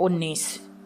19।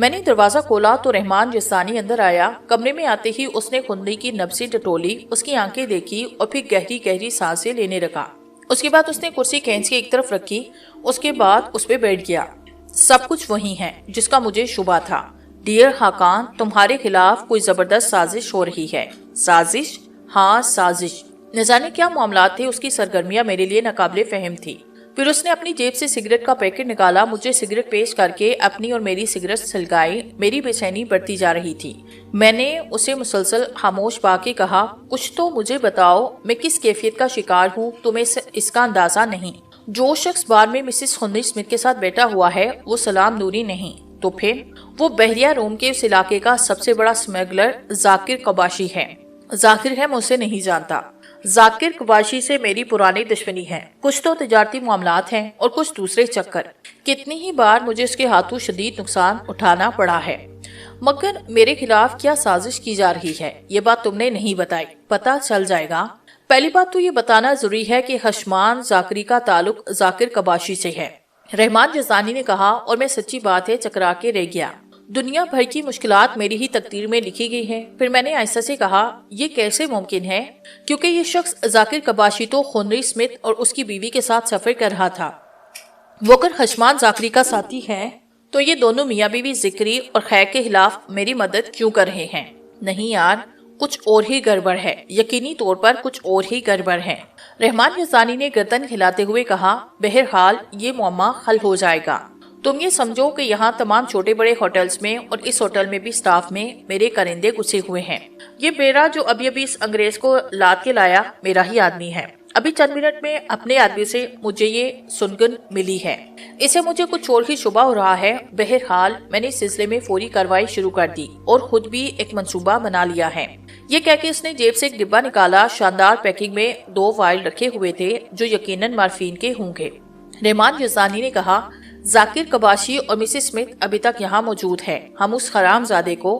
میں نے دروازہ کھولا تو رحمان جسانی اندر آیا۔ کمرے میں آتے ہی اس نے خندی کی نبضیں ٹٹولی، اس کی آنکھیں دیکھی اور پھر گہری گہری سانسیں لینے لگا۔ اس کے بعد اس نے کرسی کھینچ کے ایک طرف رکھی، اس کے بعد اس پہ بیٹھ گیا۔ سب کچھ وہی ہے جس کا مجھے شبہ تھا۔ ڈیئر خاقان، تمہارے خلاف کوئی زبردست سازش ہو رہی ہے۔ سازش؟ ہاں سازش۔ نہ جانے کیا معاملات تھے، اس کی سرگرمیاں میرے لیے ناقابل فہم تھی۔ پھر اس نے اپنی جیب سے سگریٹ کا پیکٹ نکالا، مجھے سگریٹ پیش کر کے اپنی اور میری سگریٹ سلگائی۔ میری بے چینی بڑھتی جا رہی تھی۔ میں نے اسے مسلسل خاموش پا کے کہا، کچھ تو مجھے بتاؤ، میں کس کیفیت کا شکار ہوں، تمہیں اس کا اندازہ نہیں۔ جو شخص بار میں مسز خندی اسمتھ کے ساتھ بیٹھا ہوا ہے وہ سلام نوری نہیں تو پھر وہ بحریہ روم کے اس علاقے کا سب سے بڑا سمگلر ذاکر قباشی ہے۔ ذاکر ہے، میں اسے نہیں جانتا۔ ذاکر قباشی سے میری پرانی دشمنی ہے۔ کچھ تو تجارتی معاملات ہیں اور کچھ دوسرے چکر۔ کتنی ہی بار مجھے اس کے ہاتھوں شدید نقصان اٹھانا پڑا ہے۔ مگر میرے خلاف کیا سازش کی جا رہی ہے، یہ بات تم نے نہیں بتائی۔ پتہ چل جائے گا۔ پہلی بات تو یہ بتانا ضروری ہے کہ خشمان ذاکری کا تعلق ذاکر قباشی سے ہے، رحمان جسانی نے کہا، اور میں سچی بات ہے چکرا کے رہ گیا۔ دنیا بھر کی مشکلات میری ہی تقدیر میں لکھی گئی ہیں۔ پھر میں نے آہستہ سے کہا، یہ کیسے ممکن ہے؟ کیونکہ یہ شخص ذاکر قباشی تو خندی اسمتھ اور اس کی بیوی کے ساتھ سفر کر رہا تھا۔ وہ اگر خشمان ذاکری کا ساتھی ہے تو یہ دونوں میاں بیوی ذکری اور خیر کے خلاف میری مدد کیوں کر رہے ہیں؟ نہیں یار، کچھ اور ہی گڑبڑ ہے، یقینی طور پر کچھ اور ہی گڑبڑ ہے۔ رحمان جسانی نے گردن ہلاتے ہوئے کہا، بہرحال یہ معاملہ حل ہو جائے گا۔ تم یہ سمجھو کہ یہاں تمام چھوٹے بڑے ہوٹلز میں اور اس ہوٹل میں بھی سٹاف میں میرے کرندے گھسے ہوئے ہیں۔ یہ بیڑا جو ابھی اس انگریز کو لاد کے لایا میرا ہی آدمی ہے۔ ابھی چند منٹ میں اپنے آدمی سے مجھے یہ سنگن ملی ہے۔ اسے مجھے کچھ اور ہی شبہ ہو رہا ہے۔ بہرحال میں نے اس سلسلے میں فوری کارروائی شروع کر دی اور خود بھی ایک منصوبہ بنا لیا ہے۔ یہ کہہ کے اس نے جیب سے ایک ڈبہ نکالا۔ شاندار پیکنگ میں 2 فائل رکھے ہوئے تھے جو یقیناً مارفین کے ہوں گے۔ رحمان جسانی نے کہا، ذاکر قباشی اور مسز اسمتھ ابھی تک یہاں موجود ہے۔ ہم اس حرام زادے کو،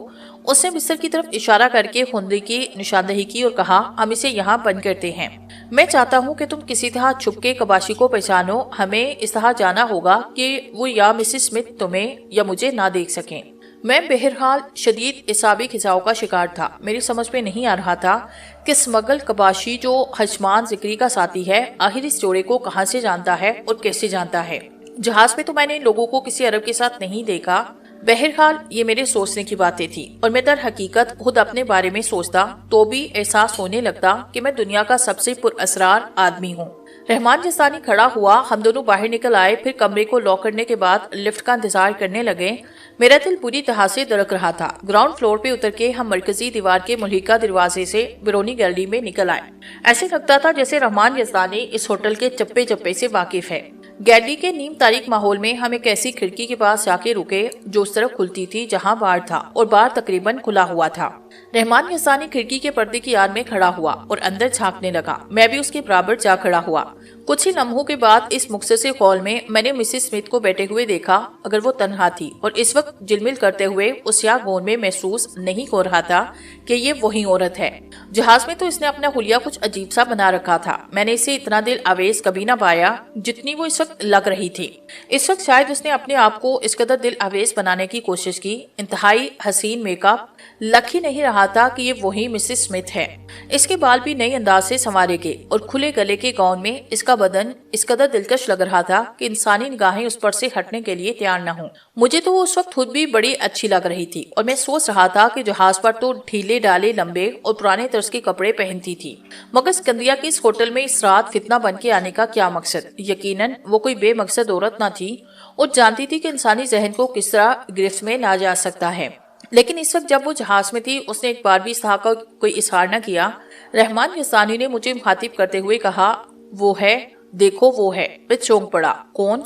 اس نے بستر کی طرف اشارہ کر کے خندی کی نشاندہی کی اور کہا، ہم اسے یہاں بند کرتے ہیں۔ میں چاہتا ہوں کہ تم کسی طرح چھپ کے قباشی کو پہچانو۔ ہمیں اس طرح جانا ہوگا کہ وہ یا مسز اسمتھ تمہیں یا مجھے نہ دیکھ سکیں۔ میں بہرحال شدید اعصابی کھچاؤ کا شکار تھا۔ میری سمجھ میں نہیں آ رہا تھا کہ سمگل قباشی جو خشمان ذکری کا ساتھی ہے آخر اس جوڑے کو کہاں سے جانتا ہے اور کیسے جانتا ہے۔ جہاز میں تو میں نے لوگوں کو کسی عرب کے ساتھ نہیں دیکھا۔ بہرحال یہ میرے سوچنے کی باتیں تھی اور میں در حقیقت خود اپنے بارے میں سوچتا تو بھی احساس ہونے لگتا کہ میں دنیا کا سب سے پر اسرار آدمی ہوں۔ رحمان جسانی کھڑا ہوا، ہم دونوں باہر نکل آئے، پھر کمرے کو لاک کرنے کے بعد لفٹ کا انتظار کرنے لگے۔ میرا دل پوری طرح سے دھڑک رہا تھا۔ گراؤنڈ فلور پہ اتر کے ہم مرکزی دیوار کے ملحقہ دروازے سے بیرونی گیلری میں نکل آئے۔ ایسے لگتا تھا جیسے رحمان جسانی اس ہوٹل کے چپے چپے سے واقف ہے۔ گیلری کے نیم تاریک ماحول میں ہم ایک ایسی کھڑکی کے پاس جا کے رکے جو اس طرف کھلتی تھی جہاں بار تھا اور بار تقریباً کھلا ہوا تھا۔ رحمان جسانی کھڑکی کے پردے کی آڑ میں کھڑا ہوا اور اندر جھانکنے لگا۔ میں بھی اس کے برابر جا کھڑا ہوا۔ کچھ ہی لمحوں کے بعد اس مختصر ہال میں میں نے مسز اسمتھ کو بیٹھے ہوئے دیکھا۔ اگر وہ تنہا تھی اور اس وقت جلمل کرتے ہوئے اس سیاہ گون میں محسوس نہیں ہو رہا تھا کہ یہ وہی عورت ہے۔ جہاز میں تو اس نے اپنا حلیہ کچھ عجیب سا بنا رکھا تھا۔ میں نے اسے اتنا دل آویز کبھی نہ پایا جتنی وہ اس وقت لگ رہی تھی۔ اس وقت شاید اس نے اپنے آپ کو اس قدر دل آویز بنانے کی کوشش کی۔ انتہائی حسین میک اپ، لگ ہی نہیں رہا تھا کہ یہ وہی مسز اسمتھ ہے۔ اس کے بال بھی نئے انداز سے سنوارے گئے اور کھلے گلے کے گاؤن میں اس کا بدن اس قدر دلکش لگ رہا تھا کہ انسانی نگاہیں اس پر سے ہٹنے کے لیے تیار نہ ہوں۔ مجھے تو وہ اس وقت خود بھی بڑی اچھی لگ رہی تھی اور میں سوچ رہا تھا کہ جہاز پر تو ڈھیلے ڈالے لمبے اور پرانے طرز کے کپڑے پہنتی تھی، مگر اسکندریہ کے اس ہوٹل میں اس رات فتنہ بن کے آنے کا کیا مقصد؟ یقیناً وہ کوئی بے مقصد عورت نہ تھی اور جانتی تھی کہ انسانی ذہن کو کس طرح گرفت میں لا جا سکتا ہے۔ لیکن اس وقت جب وہ جہاز میں تھی اس نے ایک بار بھی اس طرح کا کوئی اظہار نہ کیا۔ رحمان جسانی نے مجھے مخاطب کرتے ہوئے کہا، وہ ہے، دیکھو وہ ہے۔ میں چونک پڑا۔ کون؟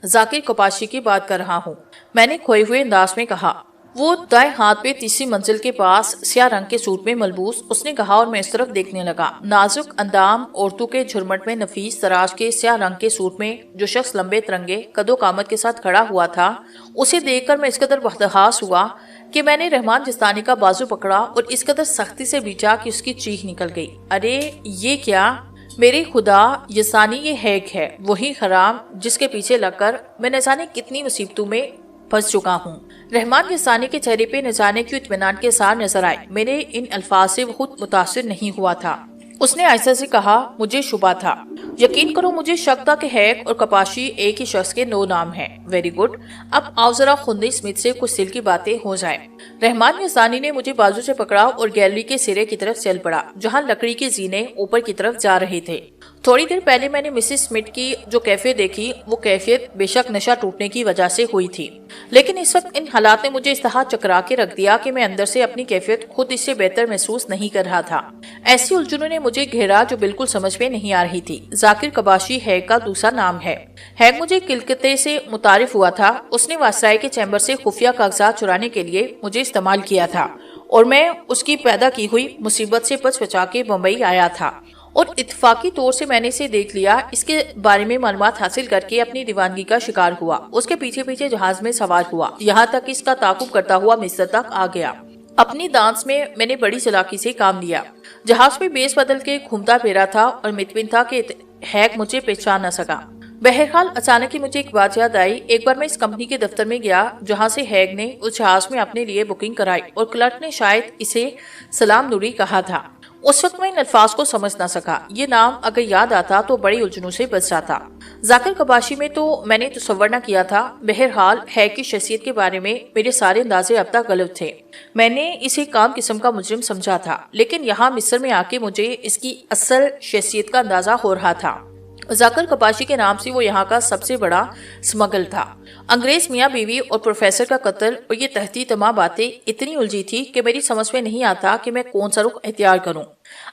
ذاکر قباشی کی بات کر رہا ہوں، میں نے کھوئے ہوئے انداز میں کہا۔ وہ دائیں ہاتھ پہ تیسری منزل کے پاس سیاہ رنگ کے سوٹ میں ملبوس، اس نے کہا اور میں اس طرف دیکھنے لگا۔ نازک اندام عورتوں کے جھرمٹ میں نفیس تراش کے سیاہ رنگ کے سوٹ میں جو شخص لمبے ترنگے قد و قامت کے ساتھ کھڑا ہوا تھا، اسے دیکھ کر میں اس قدر وحدحاس ہوا کہ میں نے رحمان جسانی کا بازو پکڑا اور اس قدر سختی سے بیچا کہ اس کی چیخ نکل گئی۔ ارے یہ کیا؟ میرے خدا، جسانی یہ ہیک ہے، وہی حرام جس کے پیچھے لگ کر میں نہ جانے کتنی مصیبتوں میں پھنس چکا ہوں۔ رحمان یزدانی کے چہرے پہ نہ جانے کیوں اطمینان کے ساتھ نظر آئے۔ میرے ان الفاظ سے وہ خود متاثر نہیں ہوا تھا۔ اس نے آہستہ سے کہا، مجھے شبہ تھا، یقین کرو مجھے شک تھا کہ ہیگ اور کپاشی ایک ہی شخص کے 9 نام ہیں۔ ویری گڈ، اب آؤ ذرا خندی اسمتھ سے کچھ دل کی باتیں ہو جائیں۔ رحمان یزدانی نے مجھے بازو سے پکڑا اور گیلری کے سرے کی طرف چل پڑا جہاں لکڑی کے زینے اوپر کی طرف جا رہے تھے۔ تھوڑی دیر پہلے میں نے مسز اسمتھ کی جو کیفیت دیکھی وہ کیفیت بے شک نشہ ٹوٹنے کی وجہ سے ہوئی تھی، لیکن اس وقت ان حالات نے مجھے اس طرح چکرا کے رکھ دیا کہ میں اندر سے اپنی کیفیت خود اس سے بہتر محسوس نہیں کر رہا تھا۔ ایسی الجھنوں نے مجھے گھیرا جو بالکل سمجھ میں نہیں آ رہی تھی۔ ذاکر کباشی ہیگ کا دوسرا نام ہے۔ ہیگ مجھے کلکتے سے متعارف ہوا تھا۔ اس نے واسرائے کے چیمبر سے خفیہ کاغذات چرانے کے لیے مجھے استعمال کیا تھا اور میں اس کی پیدا کی ہوئی مصیبت سے بچ بچا کے بمبئی آیا تھا اور اتفاقی طور سے میں نے اسے دیکھ لیا۔ اس کے بارے میں معلومات حاصل کر کے اپنی دیوانگی کا شکار ہوا۔ اس کے پیچھے پیچھے جہاز میں سوار ہوا یہاں تک اس کا تعاقب کرتا ہوا مصر تک آ گیا۔ اپنی دانس میں نے بڑی چلاکی سے کام لیا۔ جہاز پہ بیس بدل کے گھومتا پھرا تھا اور مطمئن تھا کہ ہیگ مجھے پہچان نہ سکا۔ بہرحال اچانک ہی مجھے ایک بات یاد آئی۔ ایک بار میں اس کمپنی کے دفتر میں گیا جہاں سے ہیگ نے اس جہاز میں اپنے لیے بکنگ کرائی اور کلرک نے شاید اسے سلام نوری کہا تھا۔ اس وقت میں ان الفاظ کو سمجھ نہ سکا۔ یہ نام اگر یاد آتا تو بڑی الجھنوں سے بچ جاتا۔ ذاکر کباشی میں تو میں نے تصور نہ کیا تھا۔ بہرحال ہیگ کی شخصیت کے بارے میں میرے سارے اندازے اب تک غلط تھے۔ میں نے اسے کام قسم کا مجرم سمجھا تھا، لیکن یہاں مصر میں آ کے مجھے اس کی اصل شخصیت کا اندازہ ہو رہا تھا۔ ذاکر کباشی کے نام سے وہ یہاں کا سب سے بڑا سمگل تھا۔ انگریز میاں بیوی اور پروفیسر کا قتل اور یہ تحتی تمام باتیں اتنی الجھی تھی کہ میری سمجھ میں نہیں آتا کہ میں کون سا رخ اختیار کروں،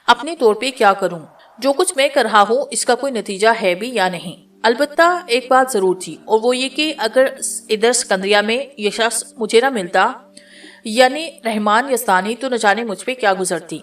اپنے طور پہ کیا کروں۔ جو کچھ میں کر رہا ہوں اس کا کوئی نتیجہ ہے بھی یا نہیں۔ البتہ ایک بات ضرور تھی اور وہ یہ کہ اگر ادھر سکندریہ میں یہ شخص مجھے نہ ملتا، یعنی رحمان یزدانی، تو نہ جانے مجھ پہ کیا گزرتی۔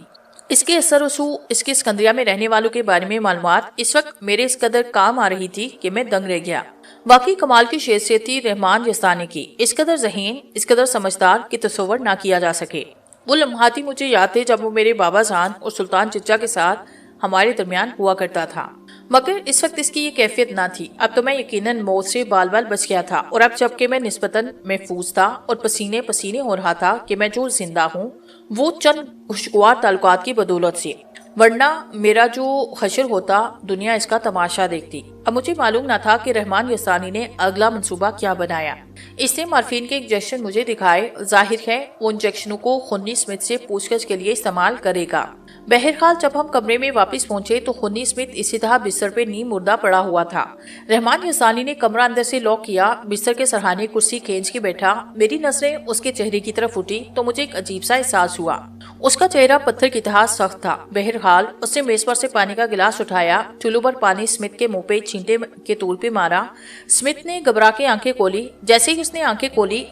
اس کے اثر رسوخ، اس کے اسکندریہ میں رہنے والوں کے بارے میں معلومات اس وقت میرے اس قدر کام آ رہی تھی کہ میں دنگ رہ گیا۔ واقعی کمال کی شخصیت تھی رحمان یزدانی کی، اس قدر ذہین، اس قدر سمجھدار کہ تصور نہ کیا جا سکے۔ وہ لمحاتی مجھے یاد تھے جب وہ میرے بابا جان اور سلطان چچا کے ساتھ ہمارے درمیان ہوا کرتا تھا، مگر اس وقت اس کی یہ کیفیت نہ تھی۔ اب تو میں یقیناً موت سے بال بال بچ گیا تھا، اور اب جبکہ میں نسبتاً محفوظ تھا اور پسینے پسینے ہو رہا تھا کہ میں جو زندہ ہوں وہ چند خوشگوار تعلقات کی بدولت سے، ورنہ میرا جو حشر ہوتا دنیا اس کا تماشا دیکھتی۔ اب مجھے معلوم نہ تھا کہ رحمان یزدانی نے اگلا منصوبہ کیا بنایا۔ اس نے مارفین کے انجیکشن مجھے دکھائے، ظاہر ہے وہ انجیکشنوں کو خنی اسمتھ سے پوچھ گچھ کے لیے استعمال کرے گا۔ بہرحال جب ہم کمرے میں واپس پہنچے تو خنی اسمتھ اسی طرح بستر پہ نیم مردہ پڑا ہوا تھا۔ رحمان یزدانی نے کمرہ اندر سے لاک کیا، بستر کے سرہانے کرسی کھینچ کے بیٹھا۔ میری نظریں اس کے چہرے کی طرف اٹھی تو مجھے ایک عجیب سا احساس ہوا۔ اس کا چہرہ پتھر کی طرح سخت تھا۔ بہرحال اس نے میز پر سے پانی کا گلاس اٹھایا، چلو بھر پانی اسمتھ کے منہ پہ چھینٹے کے طور پہ مارا۔ اسمتھ نے گھبرا کے آنکھیں کھولی۔ جیسے ہی اس نے آنکھیں کھولی،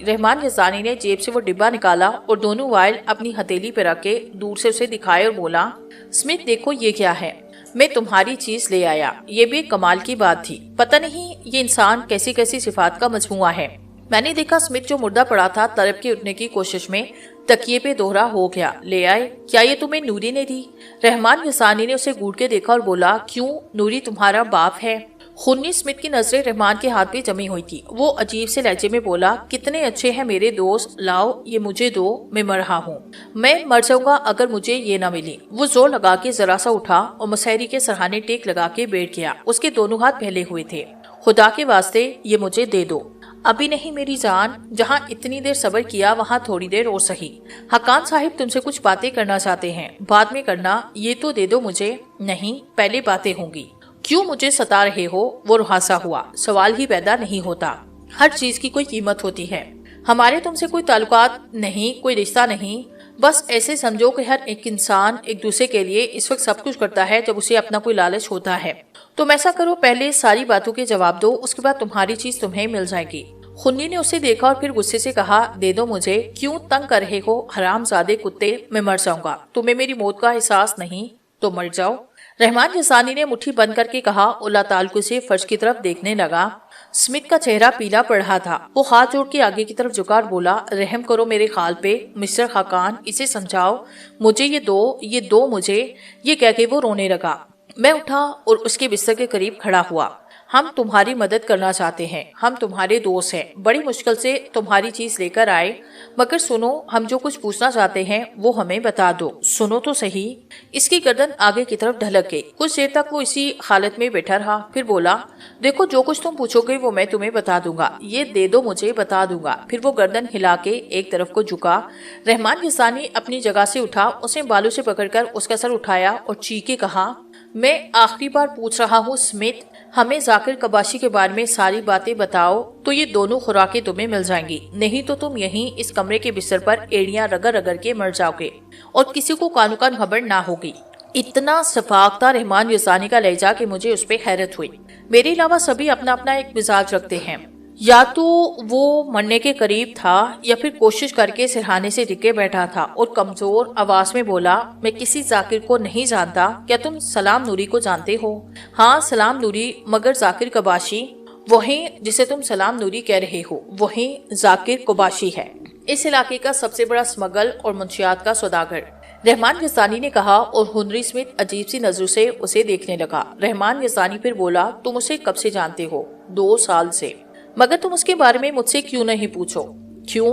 رحمان یزدانی نے جیب سے وہ ڈبہ نکالا اور دونوں وائل اپنی ہتھیلی پہ رکھ کے دور سے اسے دکھائے اور بولا، اسمتھ دیکھو یہ کیا ہے؟ میں تمہاری چیز لے آیا۔ یہ بھی ایک کمال کی بات تھی۔ پتہ نہیں یہ انسان کیسی کیسی صفات کا مجموعہ ہے۔ میں نے دیکھا اسمتھ جو مردہ پڑا تھا تڑپ کے اٹھنے کی کوشش میں تکیے پہ دوہرا ہو گیا۔ لے آئے؟ کیا یہ تمہیں نوری نے دی؟ رحمان یزدانی نے اسے گھوٹ کے دیکھا اور بولا، کیوں، نوری تمہارا باپ ہے؟ خنی اسمتھ کی نظریں رحمان کے ہاتھ پہ جمی ہوئی تھی۔ وہ عجیب سے لہجے میں بولا، کتنے اچھے ہیں میرے دوست، لاؤ یہ مجھے دو، میں مر رہا ہوں، میں مر جاؤں گا اگر مجھے یہ نہ ملی۔ وہ زور لگا کے ذرا سا اٹھا اور مسحری کے سرہانے ٹیک لگا کے بیٹھ گیا۔ اس کے دونوں ہاتھ پھیلے ہوئے تھے۔ خدا کے واسطے یہ مجھے دے دو۔ ابھی نہیں میری جان، جہاں اتنی دیر صبر کیا وہاں تھوڑی دیر اور سہی۔ حقان صاحب تم سے کچھ باتیں کرنا چاہتے ہیں، بعد میں کرنا، یہ تو دے دو مجھے۔ نہیں، پہلے باتیں ہوں گی۔ کیوں مجھے ستا رہے ہو؟ وہ رہاسا ہوا۔ سوال ہی پیدا نہیں ہوتا، ہر چیز کی کوئی قیمت ہوتی ہے۔ ہمارے تم سے کوئی تعلقات نہیں، کوئی رشتہ نہیں، بس ایسے سمجھو کہ ہر ایک انسان ایک دوسرے کے لیے اس وقت سب کچھ کرتا ہے جب اسے اپنا کوئی لالچ ہوتا ہے۔ تم ایسا کرو، پہلے ساری باتوں کے جواب دو، اس کے بعد تمہاری چیز تمہیں مل جائے گی۔ خنی نے اسے دیکھا اور پھر غصے سے کہا، دے دو مجھے، کیوں تنگ کر رہے ہو حرام زادے کتے، میں مر جاؤں گا، تمہیں میری موت کا احساس نہیں تو مر جاؤ۔ رحمان یزدانی نے مٹھی بند کر کے کہا اور لاتعلقی سے فرش کی طرف دیکھنے لگا۔ اسمتھ کا چہرہ پیلا پڑ رہا تھا۔ وہ ہاتھ جوڑ کے آگے کی طرف جھکا اور بولا، رحم کرو میرے خال پہ مسٹر خاقان، اسے سمجھاؤ، مجھے یہ دو مجھے، یہ کہہ کے وہ رونے لگا۔ میں اٹھا اور اس کے بستر کے قریب کھڑا ہوا۔ ہم تمہاری مدد کرنا چاہتے ہیں، ہم تمہارے دوست ہیں، بڑی مشکل سے تمہاری چیز لے کر آئے، مگر سنو، ہم جو کچھ پوچھنا چاہتے ہیں وہ ہمیں بتا دو، سنو تو صحیح۔ اس کی گردن آگے کی طرف ڈھلک گئی۔ کچھ دیر تک وہ اسی حالت میں بیٹھا رہا، پھر بولا، دیکھو جو کچھ تم پوچھو گے وہ میں تمہیں بتا دوں گا، یہ دے دو مجھے، بتا دوں گا۔ پھر وہ گردن ہلا کے ایک طرف کو جھکا۔ رحمان یزدانی اپنی جگہ سے اٹھا، اس نے بالوں سے پکڑ کر اس کا سر اٹھایا اور چیخ کے کہا، میں آخری بار پوچھ رہا ہوں اسمتھ، ہمیں ذاکر قباشی کے بارے میں ساری باتیں بتاؤ تو یہ دونوں خوراکیں تمہیں مل جائیں گی، نہیں تو تم یہیں اس کمرے کے بستر پر ایڑیاں رگڑ رگڑ کے مر جاؤ گے اور کسی کو کانو کان خبر نہ ہوگی۔ اتنا شفاق تھا رحمان یزدانی کا لہجہ کہ مجھے اس پہ حیرت ہوئی۔ میرے علاوہ سبھی اپنا اپنا ایک مزاج رکھتے ہیں، یا تو وہ مرنے کے قریب تھا یا پھر کوشش کر کے سرہانے سے ٹکے بیٹھا تھا اور کمزور آواز میں بولا، میں کسی ذاکر کو نہیں جانتا، کیا تم سلام نوری کو جانتے ہو؟ ہاں سلام نوری، مگر ذاکر قباشی؟ وہی جسے تم سلام نوری کہہ رہے ہو، وہی ذاکر قباشی ہے، اس علاقے کا سب سے بڑا سمگل اور منشیات کا سوداگر، رحمان یزدانی نے کہا، اور ہنری اسمتھ عجیب سی نظروں سے اسے دیکھنے لگا۔ رحمان یزدانی پھر بولا، تم اسے کب سے جانتے ہو؟ 2 سال سے۔ مگر تم اس کے بارے میں مجھ سے کیوں نہیں پوچھو؟ کیوں؟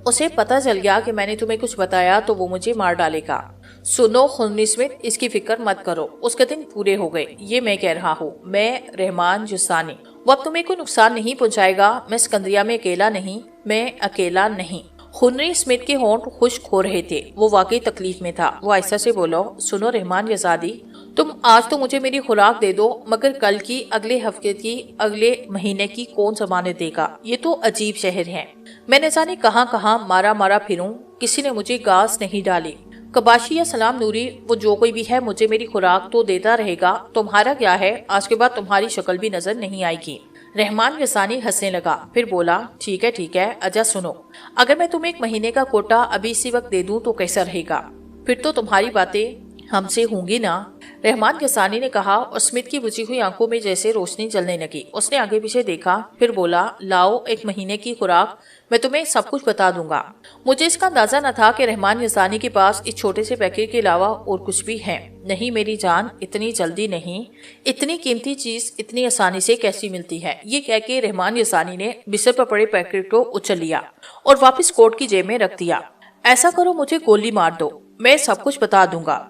اسے پتہ چل گیا کہ میں نے تمہیں کچھ بتایا تو وہ مجھے مار ڈالے گا۔ سنو ہنری اسمتھ، اس کی فکر مت کرو، اس کے دن پورے ہو گئے، یہ میں کہہ رہا ہوں، میں رحمان یزدانی، وہ اب تمہیں کوئی نقصان نہیں پہنچائے گا، میں اسکندریہ میں اکیلا نہیں، میں اکیلا نہیں۔ ہنری اسمتھ کے ہونٹ خشک ہو رہے تھے، وہ واقعی تکلیف میں تھا۔ وہ آہستہ سے بولو، سنو رحمان یزدانی، تم آج تو مجھے میری خوراک دے دو، مگر کل کی، اگلے ہفتے کی، اگلے مہینے کی کون ضمانت دے گا؟ یہ تو عجیب شہر ہے، میں نہ جانے کہاں کہاں مارا مارا پھروں، کسی نے مجھے گاس نہیں ڈالی۔ قباشی یا سلام نوری، وہ جو کوئی بھی ہے، مجھے میری خوراک تو دیتا رہے گا۔ تمہارا کیا ہے؟ آج کے بعد تمہاری شکل بھی نظر نہیں آئے گی۔ رحمان یزدانی ہنسنے لگا، پھر بولا، ٹھیک ہے، اجا سنو، اگر میں تمہیں 1 مہینے کا کوٹا ابھی اسی وقت دے دوں تو کیسا رہے گا؟ پھر تو تمہاری باتیں ہم سے ہوں گی نا؟ رحمان یزدانی نے کہا، اور اسمتھ کی بجھی ہوئی آنکھوں میں جیسے روشنی جلنے لگی۔ اس نے آگے پیچھے دیکھا، پھر بولا، لاؤ 1 مہینے کی خوراک، میں تمہیں سب کچھ بتا دوں گا۔ مجھے اس کا اندازہ نہ تھا کہ رحمان یزدانی کے پاس اس چھوٹے سے پیکٹ کے علاوہ اور کچھ بھی ہے۔ نہیں میری جان، اتنی جلدی نہیں، اتنی قیمتی چیز اتنی آسانی سے کیسی ملتی ہے؟ یہ کہہ کے رحمان یزدانی نے بستر پر پڑے پیکٹ کو اچھل لیا اور واپس کوٹ کی جیب میں رکھ دیا۔ ایسا کرو، مجھے گولی مار دو، میں سب کچھ بتا دوں گا۔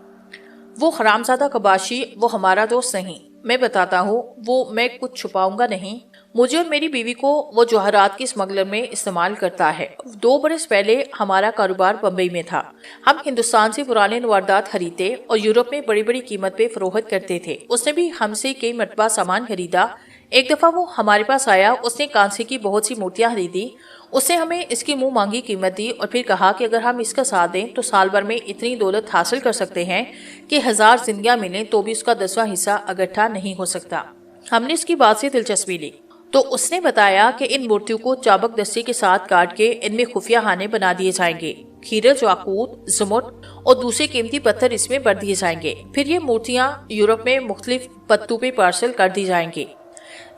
وہ حرامزادہ قباشی، وہ ہمارا دوست نہیں، میں بتاتا ہوں، وہ میں کچھ چھپاؤں گا نہیں، مجھے اور میری بیوی کو وہ جوہرات کی اسمگلر میں استعمال کرتا ہے۔ 2 برس پہلے ہمارا کاروبار بمبئی میں تھا، ہم ہندوستان سے پرانے نواردات خریدتے اور یورپ میں بڑی بڑی قیمت پہ فروخت کرتے تھے۔ اس نے بھی ہم سے کئی مرتبہ سامان خریدا۔ ایک دفعہ وہ ہمارے پاس آیا، اس نے کانسے کی بہت سی مورتیاں خریدی، اس نے ہمیں اس کی منہ مانگی قیمت دی اور پھر کہا کہ اگر ہم اس کا ساتھ دیں تو سال بھر میں اتنی دولت حاصل کر سکتے ہیں کہ 1000 زندگیاں ملیں تو بھی اس کا 10واں حصہ اکٹھا نہیں ہو سکتا۔ ہم نے اس کی بات سے دلچسپی لی تو اس نے بتایا کہ ان مورتیوں کو چابک دستی کے ساتھ کاٹ کے ان میں خفیہ خانے بنا دیے جائیں گے، کھیرج، یاقوت، زمرد اور دوسرے قیمتی پتھر اس میں بھر دیے جائیں گے، پھر یہ مورتیاں یورپ میں مختلف پتوں پہ پارسل کر دی جائیں گی۔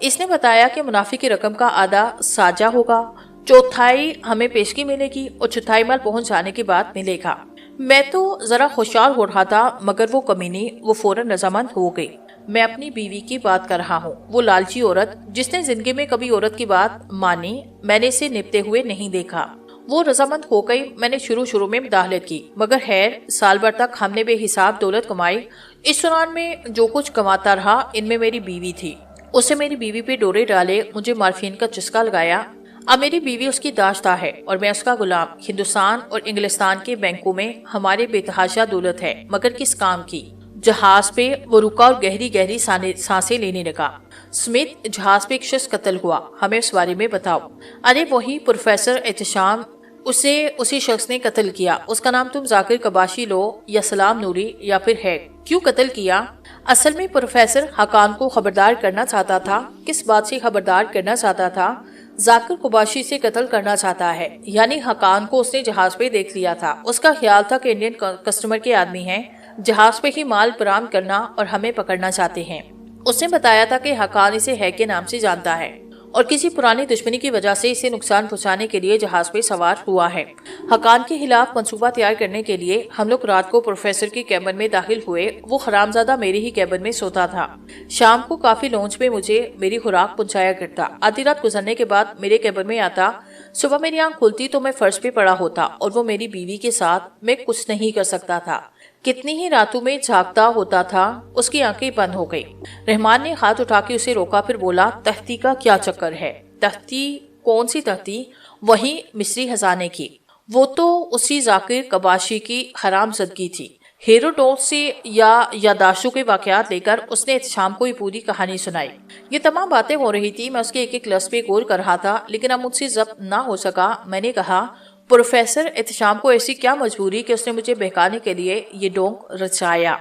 اس نے بتایا کہ منافع کی رقم کا آدھا ساجہ ہوگا، 1/4 ہمیں پیشگی ملے گی اور 1/4 مال پہنچ جانے کے بعد ملے گا۔ میں تو ذرا خوشحال ہو رہا تھا، مگر وہ کمینی، وہ فوراً رضامند ہو گئی۔ میں اپنی بیوی کی بات کر رہا ہوں، وہ لالچی عورت جس نے زندگی میں کبھی عورت کی بات مانی، میں نے اسے نپتے ہوئے نہیں دیکھا۔ وہ رضامند ہو گئی۔ میں نے شروع میں مداخلت کی، مگر خیر، سال بھر تک ہم نے بے حساب دولت کمائی۔ اس دوران میں جو کچھ کماتا رہا، ان میں میری بیوی تھی۔ اسے میری بیوی پہ ڈورے ڈالے، مجھے مارفین کا چسکا لگایا۔ اب میری بیوی اس کی داشتہ ہے اور میں اس کا غلام۔ ہندوستان اور انگلستان کے بینکوں میں ہمارے بے تحاشا دولت ہے، مگر کس کام کی؟ جہاز پہ وہ رکا اور گہری گہری سانسیں لینے لگا۔ اسمتھ، جہاز پہ ایک شخص قتل ہوا، ہمیں اس بارے میں بتاؤ۔ ارے وہی پروفیسر احتشام، اسے اسی شخص نے قتل کیا۔ اس کا نام تم ذاکر قباشی لو یا سلام نوری یا پھر ہے۔ کیوں قتل کیا؟ اصل میں پروفیسر حقان کو خبردار کرنا چاہتا تھا۔ کس بات سے خبردار کرنا چاہتا تھا؟ ذاکر قباشی سے قتل کرنا چاہتا ہے، یعنی حقان کو اس نے جہاز پہ دیکھ لیا تھا۔ اس کا خیال تھا کہ انڈین کسٹمر کے آدمی ہیں، جہاز پہ ہی مال برآمد کرنا اور ہمیں پکڑنا چاہتے ہیں۔ اس نے بتایا تھا کہ حقان اسے ہے کے نام سے جانتا ہے اور کسی پرانی دشمنی کی وجہ سے اسے نقصان پہنچانے کے لیے جہاز پہ سوار ہوا ہے۔ حقان کے خلاف منصوبہ تیار کرنے کے لیے ہم لوگ رات کو پروفیسر کی کیبن میں داخل ہوئے۔ وہ حرامزادہ میری ہی کیبن میں سوتا تھا۔ شام کو کافی لانچ میں مجھے میری خوراک پہنچایا کرتا۔ آدھی رات گزرنے کے بعد میرے کیبن میں آتا۔ صبح میری آنکھ کھلتی تو میں فرش پہ پڑا ہوتا اور وہ میری بیوی کے ساتھ میں کچھ نہیں کر سکتا تھا۔ کتنی ہی راتوں میں جھاگتا ہوتا تھا۔ اس کی آنکھیں بند ہو گئی۔ رحمان نے ہاتھ اٹھا کے اسے روکا، پھر بولا، تختی کا کیا چکر ہے؟ تختی؟ کون سی تختی؟ وہی مصری خزانے کی۔ وہ تو اسی ذاکر قباشی کی حرام زدگی تھی۔ ہیروڈوٹ سے یا یادداشتوں کے واقعات لے کر اس نے احتشام کو یہ پوری کہانی سنائی۔ یہ تمام باتیں ہو رہی تھی، میں اس کے ایک ایک لفظ پہ غور کر رہا تھا، لیکن اب مجھ سے ضبط نہ ہو سکا۔ میں نے کہا، پروفیسر احتشام کو ایسی کیا مجبوری کہ اس نے مجھے بہکانے کے لیے یہ ڈونگ رچایا؟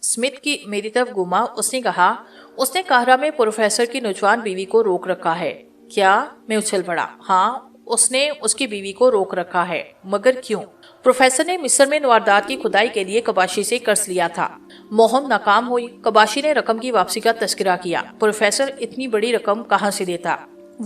اسمتھ کی میری طرف گھوما۔ اس نے کہا، اس نے قاہرہ میں پروفیسر کی نوجوان بیوی کو روک رکھا ہے۔ کیا؟ میں اچھل پڑا۔ ہاں، اس نے اس کی بیوی کو روک رکھا ہے۔ مگر کیوں؟ پروفیسر نے مصر میں نواردات کی کھدائی کے لیے قباشی سے قرض لیا تھا۔ مہم ناکام ہوئی۔ قباشی نے رقم کی واپسی کا تذکرہ کیا۔ پروفیسر اتنی بڑی رقم کہاں سے دیتا؟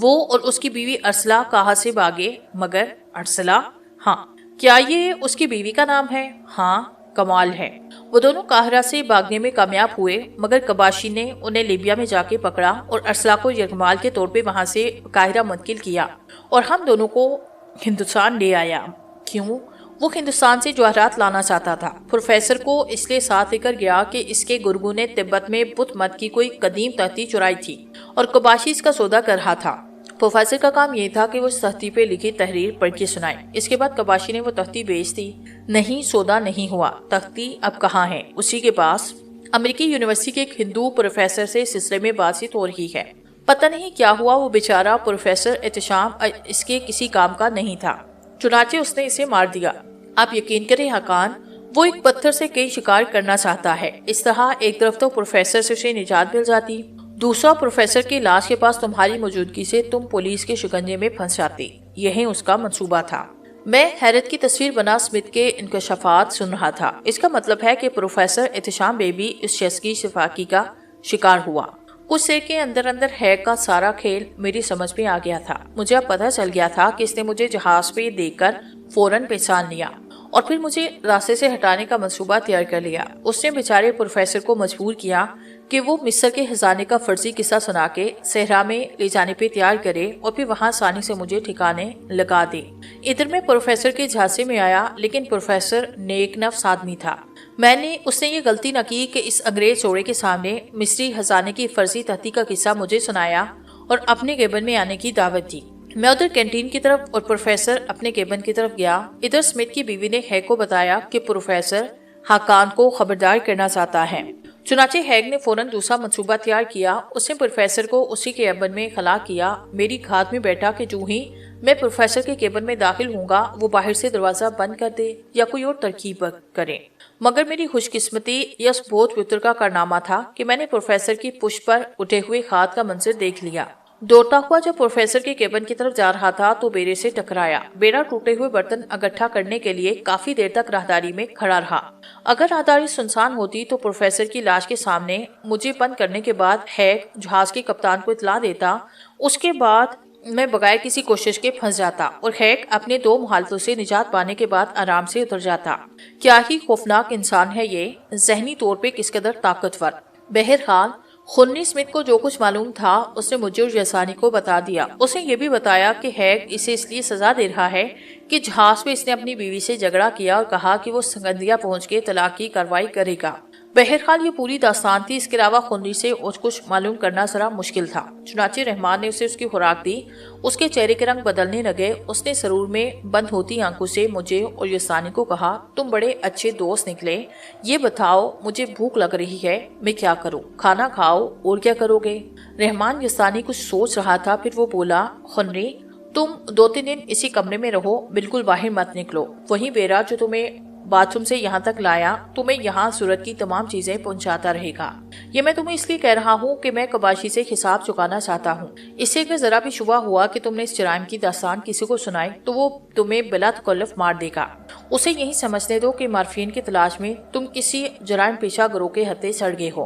وہ اور اس کی بیوی ارسلہ کہاں سے بھاگے؟ مگر ارسلہ؟ ہاں۔ کیا یہ اس کی بیوی کا نام ہے؟ ہاں۔ کمال ہے۔ وہ دونوں قاہرہ سے بھاگنے میں کامیاب ہوئے، مگر قباشی نے انہیں لیبیا میں جا کے پکڑا اور ارسلہ کو یرغمال کے طور پہ وہاں سے قاہرہ منتقل کیا اور ہم دونوں کو ہندوستان لے آیا۔ کیوں؟ وہ ہندوستان سے جواہرات لانا چاہتا تھا۔ پروفیسر کو اس لیے ساتھ لے کر گیا کہ اس کے گرگوں نے تبت میں بدھ مت کی کوئی قدیم تختی چرائی تھی اور قباشی اس کا سودا کر رہا تھا۔ پروفیسر کا کام یہ تھا کہ وہ اس تختی پہ لکھی تحریر پڑھ کے سنائے۔ اس کے بعد قباشی نے وہ تختی بیچ دی۔ نہیں، سودا نہیں ہوا۔ تختی اب کہاں ہے؟ اسی کے پاس۔ امریکی یونیورسٹی کے ایک ہندو پروفیسر سے سلسلے میں بات چیت ہو رہی ہے۔ پتہ نہیں کیا ہوا، وہ بیچارہ پروفیسر احتشام اس کے کسی کام کا نہیں تھا، چنانچہ اس نے اسے مار دیا۔ آپ یقین کریں حقان، وہ ایک پتھر سے کئی شکار کرنا چاہتا ہے۔ اس طرح ایک طرف تو پروفیسر سے اسے نجات مل جاتی، دوسرا پروفیسر کی لاش کے پاس تمہاری موجودگی سے تم پولیس کے شکنجے میں پھنس جاتی۔ یہی اس کا منصوبہ تھا۔ میں حیرت کی تصویر بنا اسمتھ کے انکشافات سن رہا تھا۔ اس کا مطلب ہے کہ پروفیسر احتشام بیبی اس شخص کی شفاقی کا شکار ہوا۔ کچھ دیر کے اندر ہیگ کا سارا کھیل میری سمجھ میں آ گیا تھا۔ مجھے اب پتہ چل گیا تھا کہ اس نے مجھے جہاز پہ دیکھ کر فوراً پہچان لیا اور پھر مجھے راستے سے ہٹانے کا منصوبہ تیار کر لیا۔ اس نے بیچارے پروفیسر کو مجبور کیا کہ وہ مصر کے خزانے کا فرضی قصہ سنا کے صحرا میں لے جانے پہ تیار کرے اور پھر وہاں آسانی سے مجھے ٹھکانے لگا دے۔ ادھر میں پروفیسر کے جھانسے میں آیا، لیکن پروفیسر نیک نفس آدمی تھا۔ اس نے یہ غلطی نہ کی کہ اس انگریز چوڑے کے سامنے مصری خزانے کی فرضی تحقیق کا قصہ مجھے سنایا اور اپنے کیبن میں آنے کی دعوت دی۔ میں ادھر کینٹین کی طرف اور پروفیسر اپنے کیبن کی طرف گیا۔ ادھر اسمتھ کی بیوی نے ہیگ کو بتایا کہ پروفیسر حقان کو خبردار کرنا چاہتا ہے۔ چنانچہ ہیگ نے فوراً دوسرا منصوبہ تیار کیا۔ اس نے پروفیسر کو اسی کیبن میں خلا کیا۔ میری گھات میں بیٹھا کہ جو ہی میں پروفیسر کے کیبن میں داخل ہوں گا وہ باہر سے دروازہ بند کر دے یا کوئی اور ترکیب کرے۔ مگر میری خوش قسمتی یس بہت پتر کا کارنامہ تھا کہ میں نے پروفیسر کی پشت پر اٹھے ہوئے ہاتھ کا منظر دیکھ لیا۔ دوڑتا ہوا جب پروفیسر کے کیبن کی طرف جا رہا تھا تو بیڑے سے ٹکرایا۔ بیڑا ٹوٹے ہوئے برتن اکٹھا کرنے کے لیے کافی دیر تک راہداری میں کھڑا رہا۔ اگر راہداری سنسان ہوتی تو پروفیسر کی لاش کے سامنے مجھے بند کرنے کے بعد ہیگ جہاز کے کپتان کو اطلاع دیتا۔ اس کے بعد میں بغیر کسی کوشش کے پھنس جاتا اور ہیگ اپنے دو محالفوں سے نجات پانے کے بعد آرام سے اتر جاتا۔ کیا ہی خوفناک انسان ہے یہ، ذہنی طور پہ کس قدر طاقتور۔ بہرحال خنی اسمتھ کو جو کچھ معلوم تھا اس نے مجھے اور یسانی کو بتا دیا۔ اس نے یہ بھی بتایا کہ ہیگ اسے اس لیے سزا دے رہا ہے کہ جہاز پہ اس نے اپنی بیوی سے جھگڑا کیا اور کہا کہ وہ سکندریہ پہنچ کے طلاق کی کارروائی کرے گا۔ بہرحال یہ پوری داستان تھی۔ اس کے علاوہ خنی سے اور کچھ معلوم کرنا ذرا مشکل تھا۔ چنانچہ رحمان نے اسے اس کی خوراک دی۔ اس کے چہرے کے رنگ بدلنے لگے۔ اس نے سرور میں بند ہوتی آنکھوں سے مجھے اور یسانی کو کہا، تم بڑے اچھے دوست نکلے۔ یہ بتاؤ، مجھے بھوک لگ رہی ہے، میں کیا کروں؟ کھانا کھاؤ، اور کیا کرو گے؟ رحمان یسانی کچھ سوچ رہا تھا، پھر وہ بولا، خنی تم 2-3 دن اسی کمرے میں رہو، بالکل باہر مت نکلو۔ وہی بیرا جو تمہیں باتھ روم سے یہاں تک لایا تمہیں یہاں ضرورت کی تمام چیزیں پہنچاتا رہے گا۔ یہ میں تمہیں اس لیے کہہ رہا ہوں کہ میں قباشی سے حساب چکانا چاہتا ہوں۔ اس سے اگر ذرا بھی شبہ ہوا کہ تم نے اس جرائم کی داستان کسی کو سنائی تو وہ تمہیں بلا تکلف مار دے گا۔ اسے یہی سمجھنے دو کہ مارفین کی تلاش میں تم کسی جرائم پیشہ گروہ کے ہتھے چڑھ گئے ہو۔